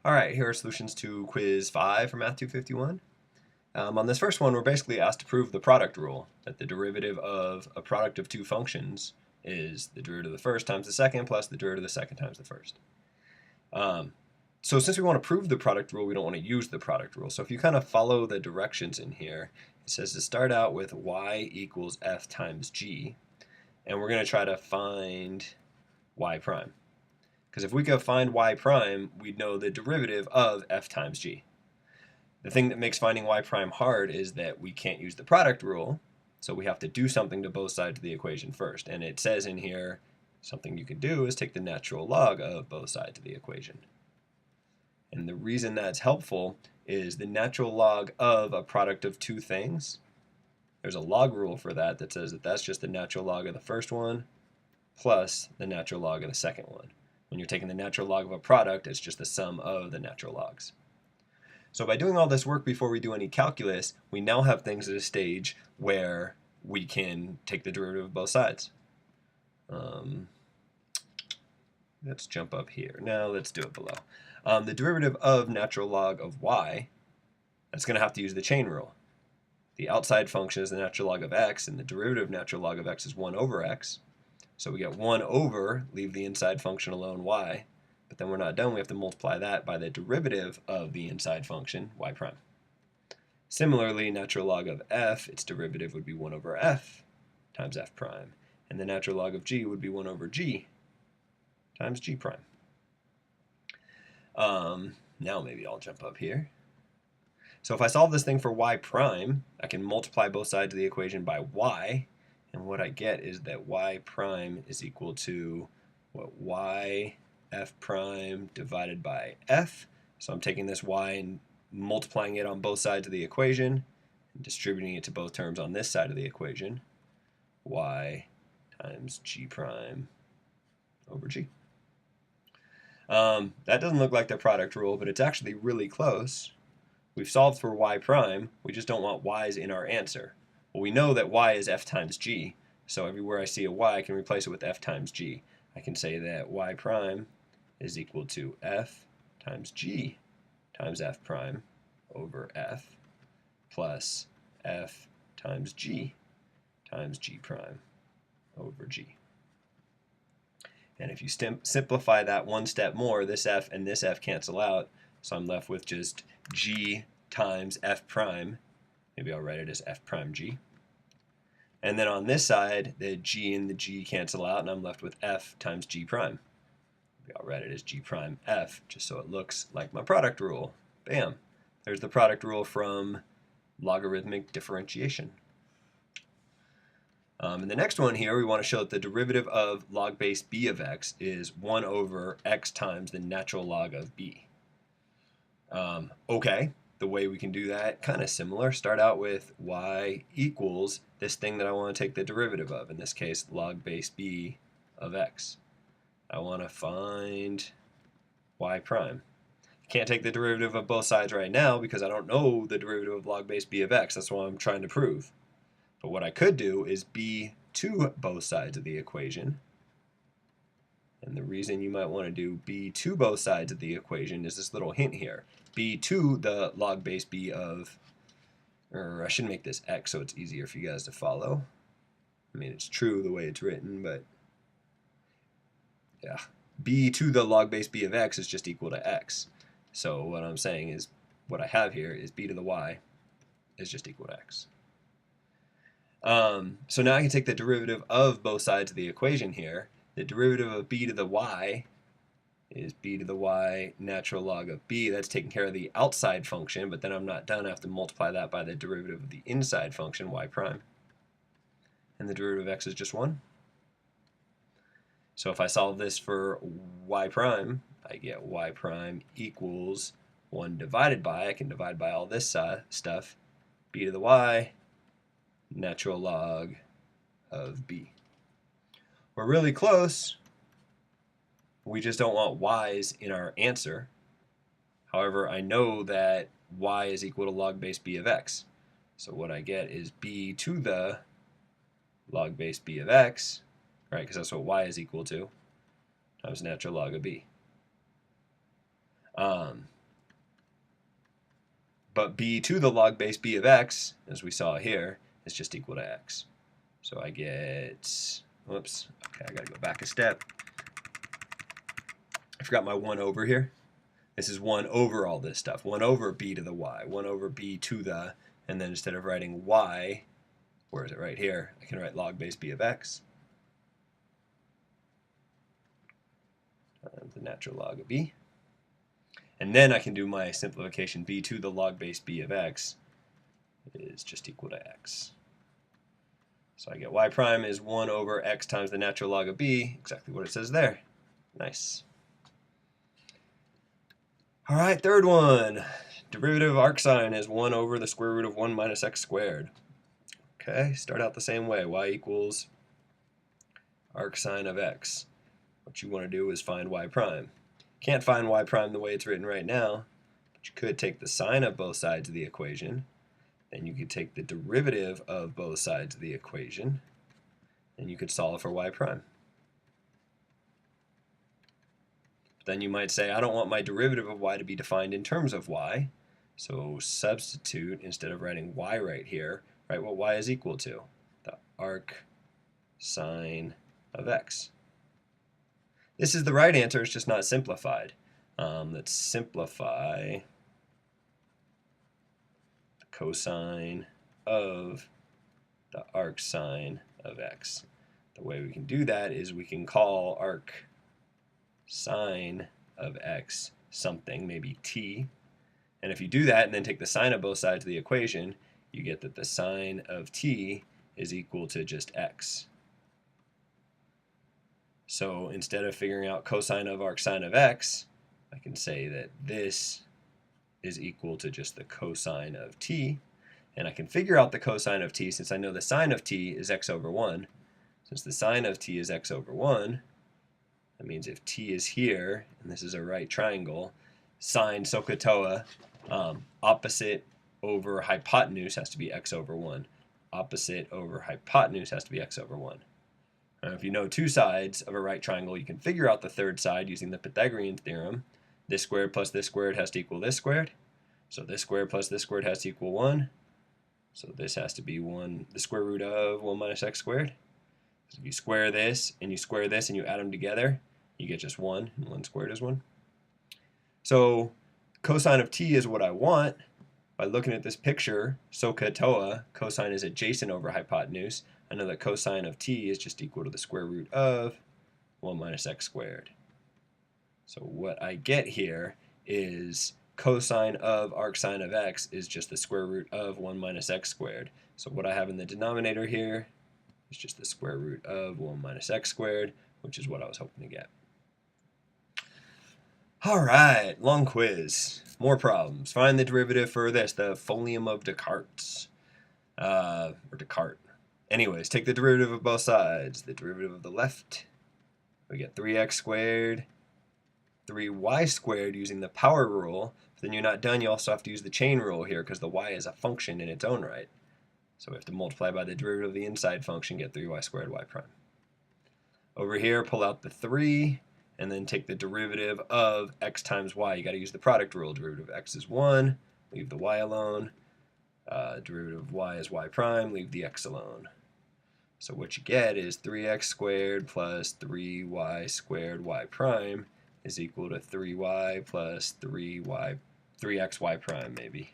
All right, here are solutions to quiz 5 for Math 251. On this first one, we're basically asked to prove the product rule, that the derivative of a product of two functions is the derivative of the first times the second plus the derivative of the second times the first. So since we want to prove the product rule, we don't want to use the product rule. So if you kind of follow the directions in here, it says to start out with y equals f times g, and we're going to try to find y prime. Because if we could find y prime, we'd know the derivative of f times g. The thing that makes finding y prime hard is that we can't use the product rule, so we have to do something to both sides of the equation first. And it says in here, something you can do is take the natural log of both sides of the equation. And the reason that's helpful is the natural log of a product of two things. There's a log rule for that that says that that's just the natural log of the first one plus the natural log of the second one. When you're taking the natural log of a product, it's just the sum of the natural logs. So by doing all this work before we do any calculus, we now have things at a stage where we can take the derivative of both sides. Let's jump up here. Now let's do it below. The derivative of natural log of y, that's going to have to use the chain rule. The outside function is the natural log of x, and the derivative of natural log of x is 1 over x. So we get 1 over, leave the inside function alone, y. But then we're not done. We have to multiply that by the derivative of the inside function, y prime. Similarly, natural log of f, its derivative would be 1 over f times f prime. And the natural log of g would be 1 over g times g prime. Now maybe I'll jump up here. So if I solve this thing for y prime, I can multiply both sides of the equation by y. And what I get is that y prime is equal to what, y f prime divided by f. So I'm taking this y and multiplying it on both sides of the equation and distributing it to both terms on this side of the equation. Y times g prime over g. That doesn't look like the product rule, but it's actually really close. We've solved for y prime. We just don't want y's in our answer. Well, we know that y is f times g, so everywhere I see a y, I can replace it with f times g. I can say that y prime is equal to f times g times f prime over f plus f times g prime over g. And if you simplify that one step more, this f and this f cancel out, so I'm left with just g times f prime. Maybe I'll write it as f prime g. And then on this side, the g and the g cancel out, and I'm left with f times g prime. Maybe I'll write it as g prime f, just so it looks like my product rule. Bam! There's the product rule from logarithmic differentiation. In the next one here, we want to show that the derivative of log base b of x is 1 over x times the natural log of b. Okay, the way we can do that, kind of similar. Start out with y equals this thing that I want to take the derivative of, in this case, log base b of x. I want to find y prime. Can't take the derivative of both sides right now because I don't know the derivative of log base b of x. That's what I'm trying to prove. But what I could do is b to both sides of the equation. And the reason you might want to do b to both sides of the equation is this little hint here. B to the log base b of, or I should make this x so it's easier for you guys to follow. I mean, it's true the way it's written, but yeah. B to the log base b of x is just equal to x. So what I'm saying is, what I have here is b to the y is just equal to x. So now I can take the derivative of both sides of the equation here. The derivative of b to the y is b to the y natural log of b. That's taking care of the outside function, but then I'm not done. I have to multiply that by the derivative of the inside function, y prime. And the derivative of x is just 1. So if I solve this for y prime, I get y prime equals 1 divided by, I can divide by all this stuff, b to the y natural log of b. We're really close. We just don't want y's in our answer. However, I know that y is equal to log base b of x. So what I get is b to the log base b of x, right, because that's what y is equal to, times natural log of b. But b to the log base b of x, as we saw here, is just equal to x. So I get, whoops, okay, I gotta go back a step. I forgot my 1 over here. This is 1 over all this stuff. 1 over b to the y, 1 over b to the, and then instead of writing y, where is it right here, I can write log base b of x. The natural log of b. And then I can do my simplification. B to the log base b of x is just equal to x. So I get y prime is 1 over x times the natural log of b, exactly what it says there. Nice. All right, third one. Derivative of arcsine is 1 over the square root of 1 minus x squared. Okay, start out the same way. Y equals arcsine of x. What you want to do is find y prime. Can't find y prime the way it's written right now, but you could take the sine of both sides of the equation, then you could take the derivative of both sides of the equation, and you could solve for y prime. Then you might say, I don't want my derivative of y to be defined in terms of y, so substitute, instead of writing y right here, write what y is equal to, the arc sine of x. This is the right answer, it's just not simplified. Let's simplify the cosine of the arc sine of x. The way we can do that is we can call arc sine of x something, maybe t. And if you do that and then take the sine of both sides of the equation, you get that the sine of t is equal to just x. So instead of figuring out cosine of arcsine of x, I can say that this is equal to just the cosine of t. And I can figure out the cosine of t since I know the sine of t is x over 1. Since the sine of t is x over 1, that means if t is here, and this is a right triangle, sine SOHCAHTOA, opposite over hypotenuse has to be x over 1. Opposite over hypotenuse has to be x over 1. If you know two sides of a right triangle, you can figure out the third side using the Pythagorean theorem. This squared plus this squared has to equal this squared. So this squared plus this squared has to equal 1. So this has to be the square root of 1 minus x squared. So if you square this and you square this and you add them together, you get just 1, and 1 squared is 1. So cosine of t is what I want. By looking at this picture, SOHCAHTOA, cosine is adjacent over hypotenuse. I know that cosine of t is just equal to the square root of 1 minus x squared. So what I get here is cosine of arcsine of x is just the square root of 1 minus x squared. So what I have in the denominator here is just the square root of 1 minus x squared, which is what I was hoping to get. All right, long quiz. More problems. Find the derivative for this, the folium of Descartes. Or Descartes. Anyways, take the derivative of both sides. The derivative of the left, we get 3x squared, 3y squared using the power rule. But then you're not done, you also have to use the chain rule here because the y is a function in its own right. So we have to multiply by the derivative of the inside function, get 3y squared y prime. Over here, pull out the 3, and then take the derivative of x times y. You got to use the product rule. Derivative of x is 1, leave the y alone. Derivative of y is y prime, leave the x alone. So what you get is 3x squared plus 3y squared y prime is equal to 3y plus 3xy prime maybe.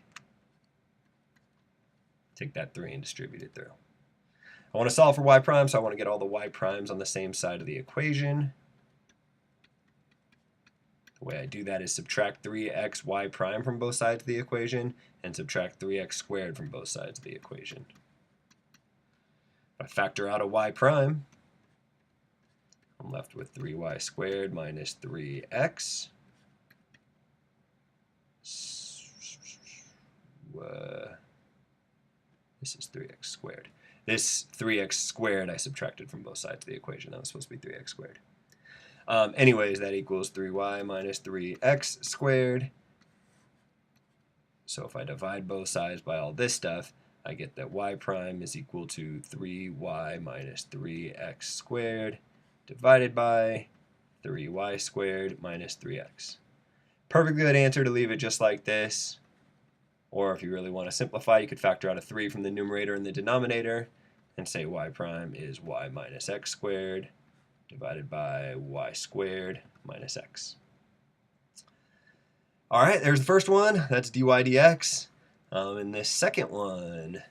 Take that 3 and distribute it through. I want to solve for y prime, so I want to get all the y primes on the same side of the equation. The way I do that is subtract 3xy prime from both sides of the equation and subtract 3x squared from both sides of the equation. If I factor out a y prime, I'm left with 3y squared minus 3x. This is 3x squared. This 3x squared I subtracted from both sides of the equation. That was supposed to be 3x squared. Anyways, that equals 3y minus 3x squared. So if I divide both sides by all this stuff, I get that y prime is equal to 3y minus 3x squared divided by 3y squared minus 3x. Perfect good answer to leave it just like this. Or if you really want to simplify, you could factor out a 3 from the numerator and the denominator and say y prime is y minus x squared divided by y squared minus x. All right, there's the first one. That's dy dx. And this second one,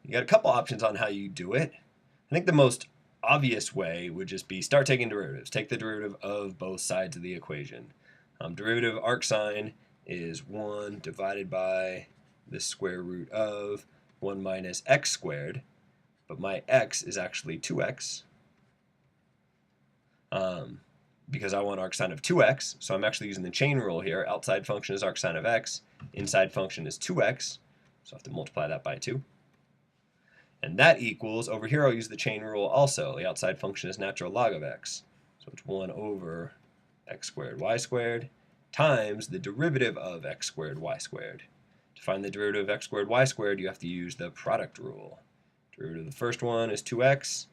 you got a couple options on how you do it. I think the most obvious way would just be start taking derivatives. Take the derivative of both sides of the equation. Derivative of arc sine is 1 divided by the square root of 1 minus x squared, but my x is actually 2x because I want arc sine of 2x, so I'm actually using the chain rule here. Outside function is arc sine of x, inside function is 2x, so I have to multiply that by 2. And that equals, over here I'll use the chain rule also. The outside function is natural log of x, so it's 1 over x squared y squared times the derivative of x squared y squared. To find the derivative of x squared y squared, you have to use the product rule. Derivative of the first one is 2x.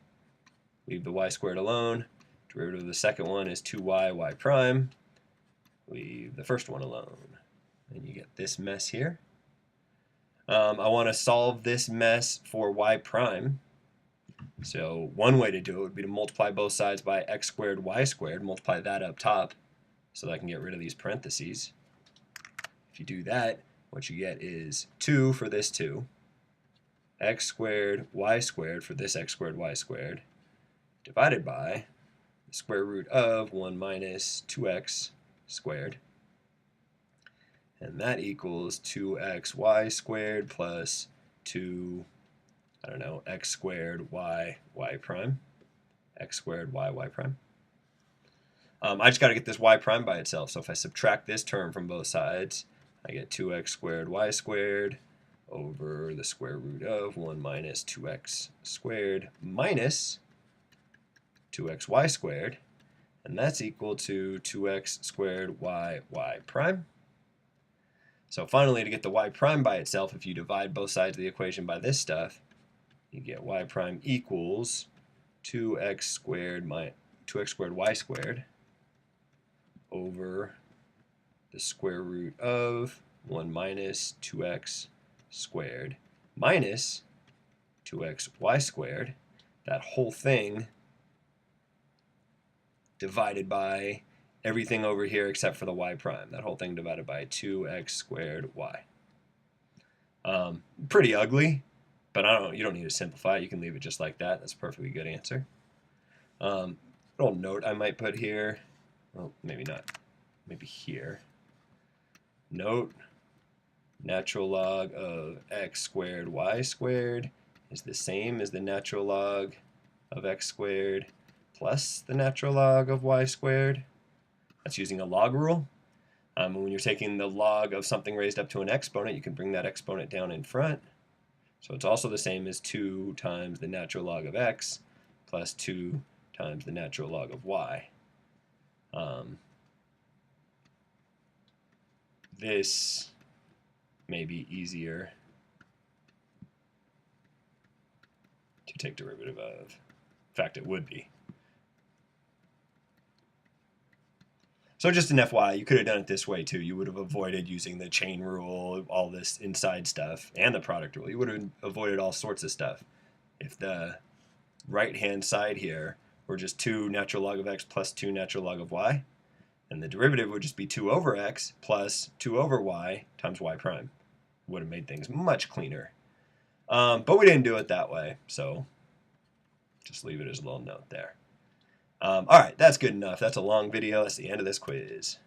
Leave the y squared alone. Derivative of the second one is 2y y prime. Leave the first one alone. And you get this mess here. I want to solve this mess for y prime. So one way to do it would be to multiply both sides by x squared y squared. Multiply that up top so that I can get rid of these parentheses. If you do that, what you get is 2 for this 2, x squared y squared for this x squared y squared, divided by the square root of 1 minus 2x squared. And that equals 2xy squared plus 2, x squared y prime, x squared y prime. I just got to get this y prime by itself, so if I subtract this term from both sides, I get 2x squared y squared over the square root of 1 minus 2x squared minus 2xy squared, and that's equal to 2x squared y prime. So finally, to get the y prime by itself, if you divide both sides of the equation by this stuff, you get y prime equals 2x squared y squared over the square root of 1 minus 2x squared minus 2xy squared, that whole thing divided by everything over here except for the y prime. That whole thing divided by 2x squared y. Pretty ugly, but you don't need to simplify it. You can leave it just like that. That's a perfectly good answer. Little note I might put here. Well, maybe not. Maybe here. Note, natural log of x squared y squared is the same as the natural log of x squared plus the natural log of y squared. That's using a log rule. When you're taking the log of something raised up to an exponent, you can bring that exponent down in front. So it's also the same as 2 times the natural log of x plus 2 times the natural log of y. This may be easier to take derivative of. In fact, it would be. So just an FYI, you could have done it this way too. You would have avoided using the chain rule, all this inside stuff, and the product rule. You would have avoided all sorts of stuff if the right-hand side here were just 2 natural log of x plus 2 natural log of y, and the derivative would just be 2 over x plus 2 over y times y prime. Would have made things much cleaner. But we didn't do it that way, so just leave it as a little note there. All right, that's good enough. That's a long video. That's the end of this quiz.